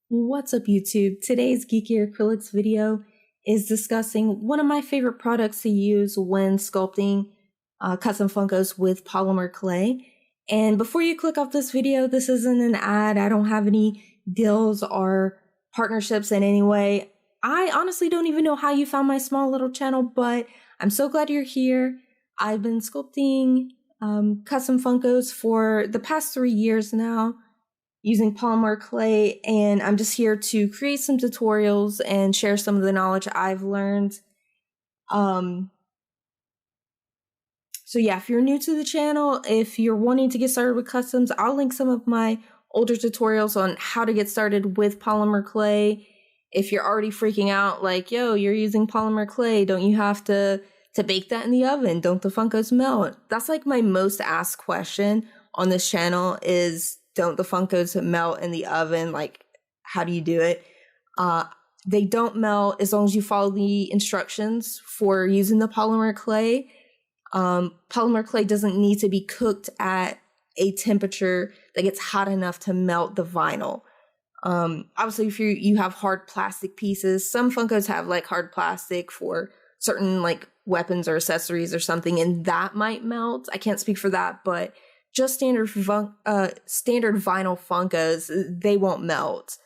What's up, YouTube? Today's Geeky Acrylics video is discussing one of my favorite products to use when sculpting custom Funkos with polymer clay. And before you click off this video, this isn't an ad. I don't have any deals or partnerships in any way. I honestly don't even know how you found my small little channel, but I'm so glad you're here. I've been sculpting custom Funkos for the past 3 years now, using polymer clay, and I'm just here to create some tutorials and share some of the knowledge I've learned. So yeah, if you're new to the channel, if you're wanting to get started with customs, I'll link some of my older tutorials on how to get started with polymer clay. If you're already freaking out, like, yo, you're using polymer clay, don't you have to bake that in the oven? Don't the Funkos melt? That's like my most asked question on this channel is, don't the Funkos melt in the oven? Like, how do you do it? They don't melt as long as you follow the instructions for using the polymer clay. Polymer clay doesn't need to be cooked at a temperature that gets hot enough to melt the vinyl. Obviously, if you have hard plastic pieces, some Funkos have like hard plastic for certain like weapons or accessories or something, and that might melt. I can't speak for that, but just standard vinyl Funkos, they won't melt.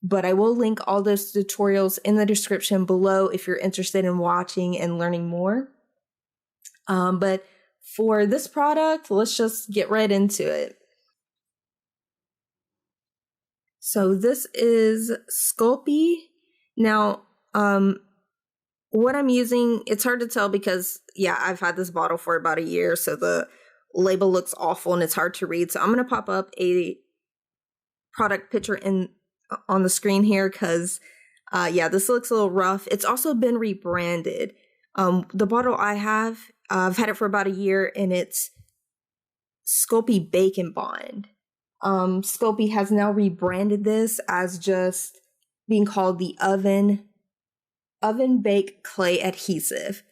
But I will link all those tutorials in the description below if you're interested in watching and learning more. But for this product, let's just get right into it. So this is Sculpey. Now, what I'm using, it's hard to tell because, yeah, I've had this bottle for about a year, so the label looks awful and it's hard to read. So I'm going to pop up a product picture on the screen here because, yeah, this looks a little rough. It's also been rebranded. The bottle I have, I've had it for about a year, and it's Sculpey Bake and Bond. Sculpey has now rebranded this as just being called the Oven Bake Clay Adhesive.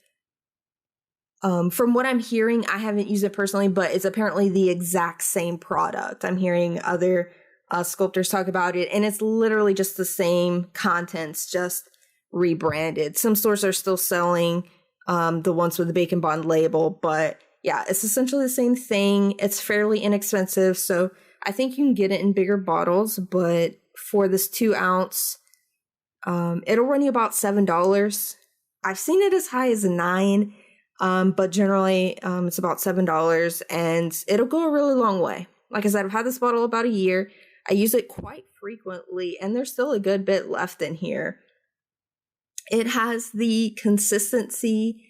From what I'm hearing, I haven't used it personally, but it's apparently the exact same product. I'm hearing other sculptors talk about it, and it's literally just the same contents, just rebranded. Some stores are still selling the ones with the Bake and Bond label, but yeah, it's essentially the same thing. It's fairly inexpensive, so I think you can get it in bigger bottles, but for this 2 ounce, it'll run you about $7. I've seen it as high as $9. But generally, it's about $7, and it'll go a really long way. Like I said, I've had this bottle about a year. I use it quite frequently, and there's still a good bit left in here. It has the consistency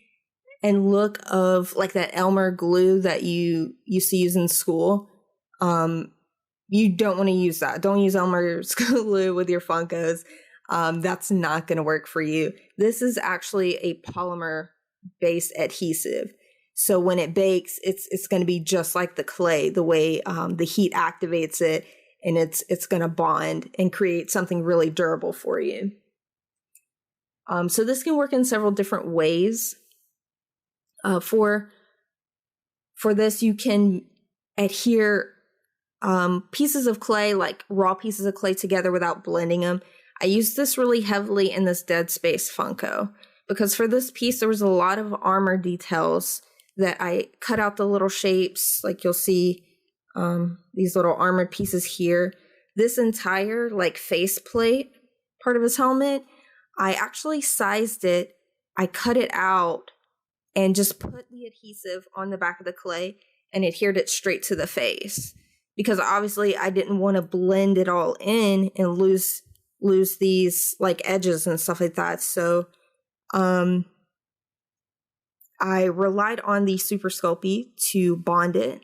and look of like that Elmer glue that you used to use in school. You don't want to use that. Don't use Elmer's glue with your Funkos. That's not going to work for you. This is actually a polymer based adhesive, so when it bakes, it's going to be just like the clay, the way the heat activates it, and it's going to bond and create something really durable for you. So this can work in several different ways. For this, you can adhere pieces of clay, like raw pieces of clay, together without blending them. I used this really heavily in this Dead Space Funko, because for this piece, there was a lot of armor details that I cut out the little shapes. Like you'll see these little armored pieces here. This entire like faceplate part of his helmet, I actually sized it. I cut it out and just put the adhesive on the back of the clay and adhered it straight to the face. Because obviously I didn't want to blend it all in and lose these like edges and stuff like that. So I relied on the Super Sculpey to bond it,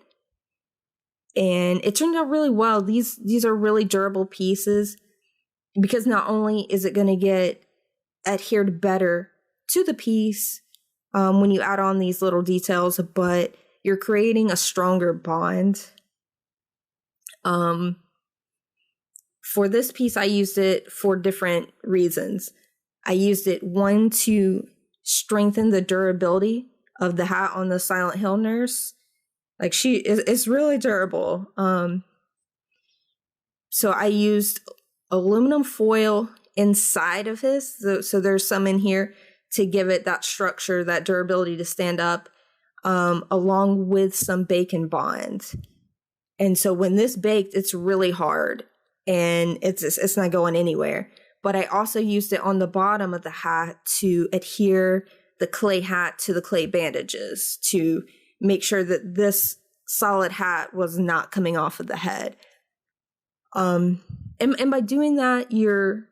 and it turned out really well. These are really durable pieces, because not only is it going to get adhered better to the piece when you add on these little details, but you're creating a stronger bond. For this piece, I used it for different reasons. I used it, one, to strengthen the durability of the hat on the Silent Hill nurse. Like, it's really durable. So I used aluminum foil inside of his. So there's some in here to give it that structure, that durability to stand up, along with some bacon bond. And so when this baked, it's really hard and it's not going anywhere. But I also used it on the bottom of the hat to adhere the clay hat to the clay bandages to make sure that this solid hat was not coming off of the head. And by doing that, you're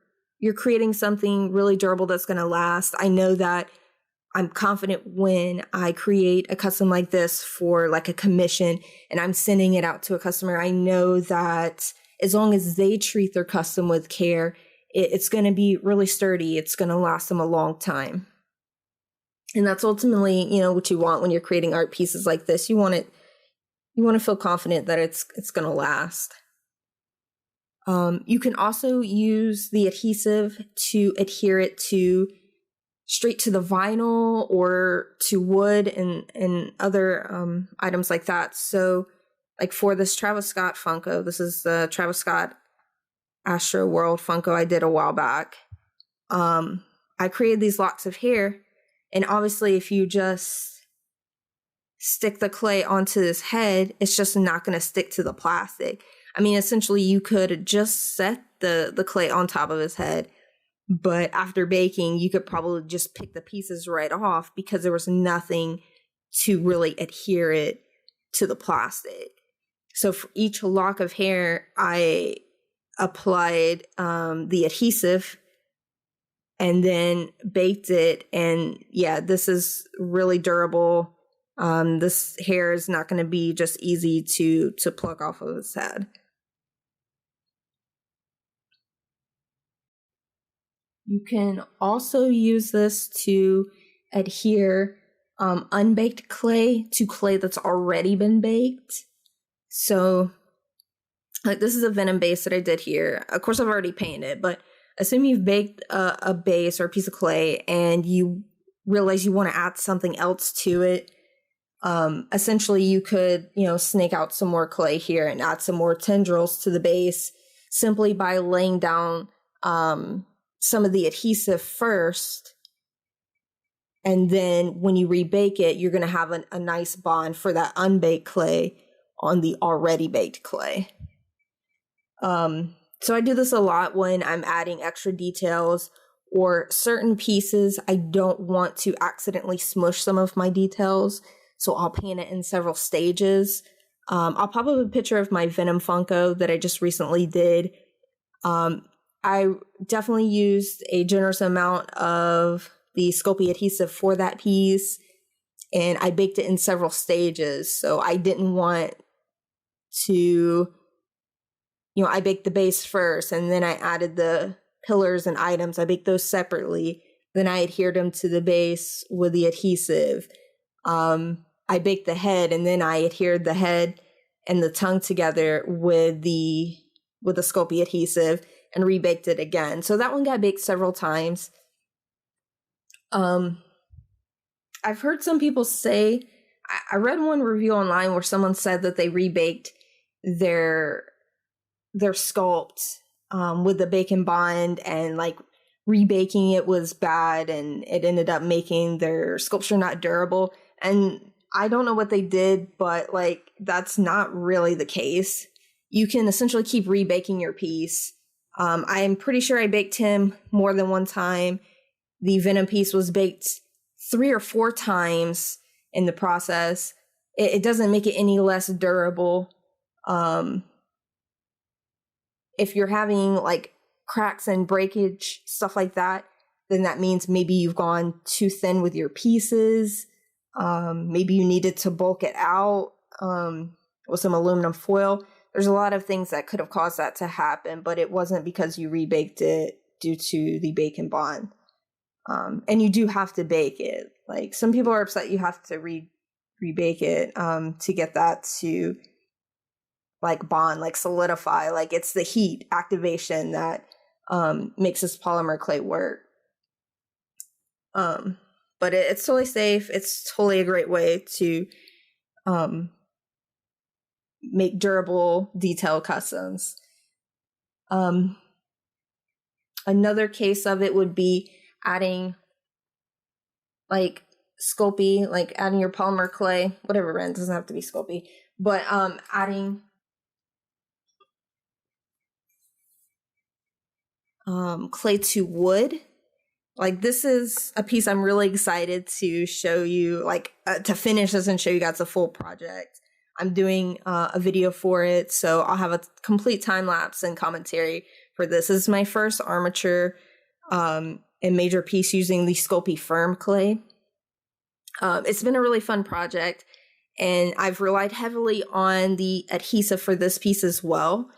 creating something really durable that's going to last. I know that I'm confident when I create a custom like this for like a commission and I'm sending it out to a customer, I know that as long as they treat their custom with care, it's going to be really sturdy. It's going to last them a long time. And that's ultimately, what you want when you're creating art pieces like this. You want to feel confident that it's going to last. You can also use the adhesive to adhere it straight to the vinyl or to wood and other items like that. So like for this Travis Scott Funko, this is the Travis Scott Astro World Funko I did a while back. I created these locks of hair, and obviously if you just stick the clay onto his head, it's just not going to stick to the plastic. I mean, essentially you could just set the clay on top of his head, but after baking, you could probably just pick the pieces right off because there was nothing to really adhere it to the plastic. So for each lock of hair, I applied the adhesive and then baked it. And yeah, this is really durable. This hair is not going to be just easy to pluck off of his head. You can also use this to adhere unbaked clay to clay that's already been baked. So like this is a venom base that I did here. Of course, I've already painted it, but assume you've baked a base or a piece of clay and you realize you want to add something else to it. Essentially, you could, snake out some more clay here and add some more tendrils to the base simply by laying down some of the adhesive first. And then when you rebake it, you're going to have a nice bond for that unbaked clay on the already baked clay. So I do this a lot when I'm adding extra details or certain pieces. I don't want to accidentally smush some of my details, so I'll paint it in several stages. I'll pop up a picture of my Venom Funko that I just recently did. I definitely used a generous amount of the Sculpey adhesive for that piece, and I baked it in several stages. So I didn't want to, I baked the base first, and then I added the pillars and items. I baked those separately. Then I adhered them to the base with the adhesive. I baked the head, and then I adhered the head and the tongue together with the Sculpey adhesive and rebaked it again. So that one got baked several times. I've heard some people say, I read one review online where someone said that they rebaked their sculpt with the bacon bond, and like rebaking it was bad and it ended up making their sculpture not durable. And I don't know what they did, but like that's not really the case. You can essentially keep rebaking your piece. I'm pretty sure I baked him more than one time. The Venom piece was baked 3 or 4 times in the process. It doesn't make it any less durable. If you're having like cracks and breakage, stuff like that, then that means maybe you've gone too thin with your pieces. Maybe you needed to bulk it out with some aluminum foil. There's a lot of things that could have caused that to happen, but it wasn't because you rebaked it due to the bacon bond. And you do have to bake it. Like some people are upset you have to rebake it to get that to like bond, like solidify. Like it's the heat activation that makes this polymer clay work. But it's totally safe. It's totally a great way to make durable detail customs. Another case of it would be adding like Sculpey, like adding your polymer clay, whatever brand, doesn't have to be Sculpey, but adding clay to wood. Like, this is a piece I'm really excited to show you, like to finish this and show you guys the full project. I'm doing a video for it, so I'll have a complete time lapse and commentary for this. This is my first armature and major piece using the Sculpey firm clay. It's been a really fun project, and I've relied heavily on the adhesive for this piece as well.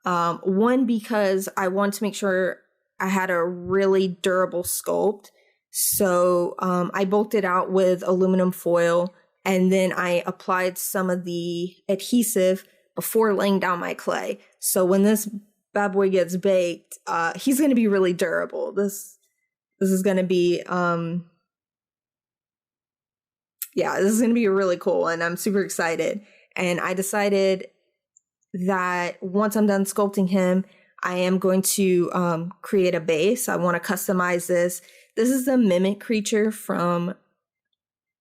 One, because I want to make sure I had a really durable sculpt. So I bulked it out with aluminum foil, and then I applied some of the adhesive before laying down my clay. So when this bad boy gets baked, he's going to be really durable. This is going to be, this is going to be really cool, and I'm super excited. And I decided that once I'm done sculpting him, I am going to create a base. I want to customize this. This is the mimic creature from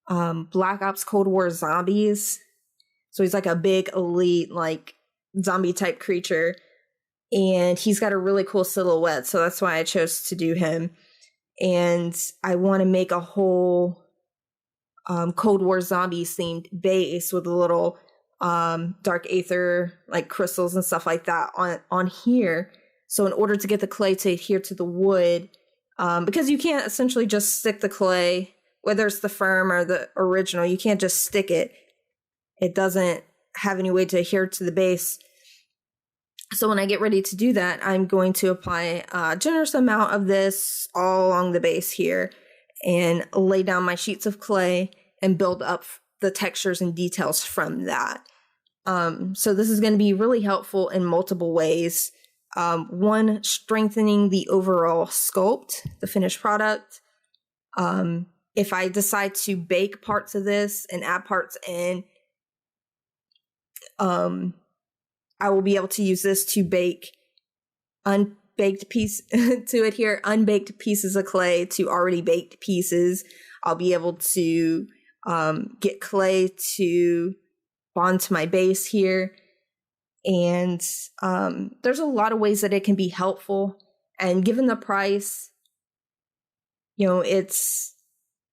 Black Ops Cold War Zombies. So he's like a big elite, like zombie type creature. And he's got a really cool silhouette. So that's why I chose to do him. And I want to make a whole Cold War Zombies themed base with a little dark aether, like crystals and stuff like that on here. So in order to get the clay to adhere to the wood, because you can't essentially just stick the clay, whether it's the firm or the original, you can't just stick it. It doesn't have any way to adhere to the base. So when I get ready to do that, I'm going to apply a generous amount of this all along the base here and lay down my sheets of clay and build up the textures and details from that. So this is going to be really helpful in multiple ways. One, strengthening the overall sculpt, the finished product. If I decide to bake parts of this and add parts in, I will be able to use this to bake unbaked pieces of clay to already baked pieces. I'll be able to get clay to bond to my base here. And there's a lot of ways that it can be helpful. And given the price, it's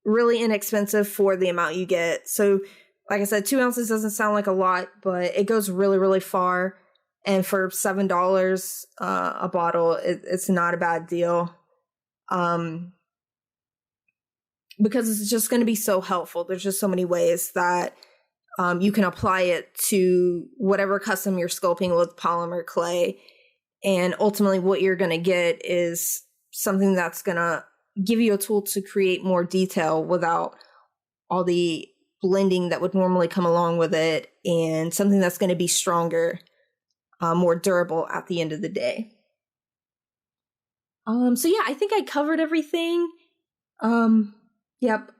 really inexpensive for the amount you get. So like I said, 2 ounces doesn't sound like a lot, but it goes really, really far. And for $7 a bottle, it's not a bad deal. Because it's just going to be so helpful. There's just so many ways that you can apply it to whatever custom you're sculpting with polymer clay. And ultimately what you're going to get is something that's going to give you a tool to create more detail without all the blending that would normally come along with it, and something that's going to be stronger, more durable at the end of the day. So yeah, I think I covered everything. Yep.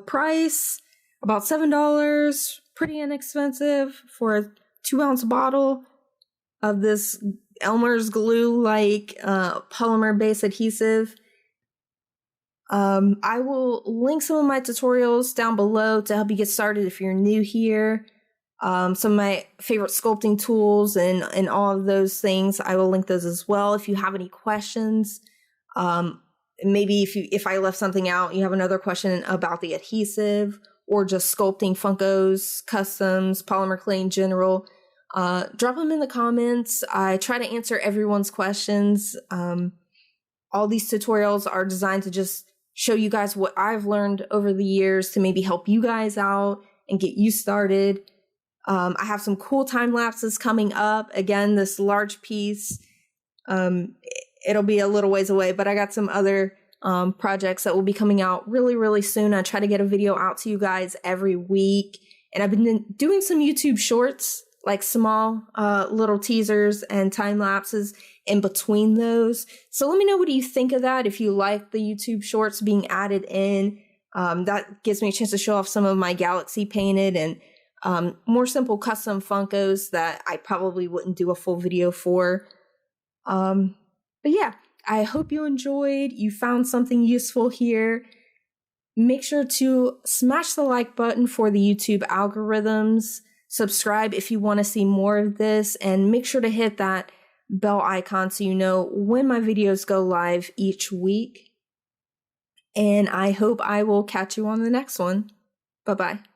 Price about $7, pretty inexpensive for a 2 ounce bottle of this Elmer's glue like polymer based adhesive. I will link some of my tutorials down below to help you get started if you're new here. Some of my favorite sculpting tools and all of those things, I will link those as well. If you have any questions, maybe if I left something out, you have another question about the adhesive or just sculpting Funkos, customs, polymer clay in general, drop them in the comments. I try to answer everyone's questions. All these tutorials are designed to just show you guys what I've learned over the years to maybe help you guys out and get you started. I have some cool time lapses coming up. Again, this large piece, it'll be a little ways away, but I got some other projects that will be coming out really, really soon. I try to get a video out to you guys every week. And I've been doing some YouTube shorts, like small little teasers and time lapses in between those. So let me know what you think of that. If you like the YouTube shorts being added in, that gives me a chance to show off some of my galaxy painted and more simple custom Funkos that I probably wouldn't do a full video for. But yeah, I hope you enjoyed, you found something useful here. Make sure to smash the like button for the YouTube algorithms. Subscribe if you want to see more of this, and make sure to hit that bell icon so you know when my videos go live each week. And I hope I will catch you on the next one. Bye-bye.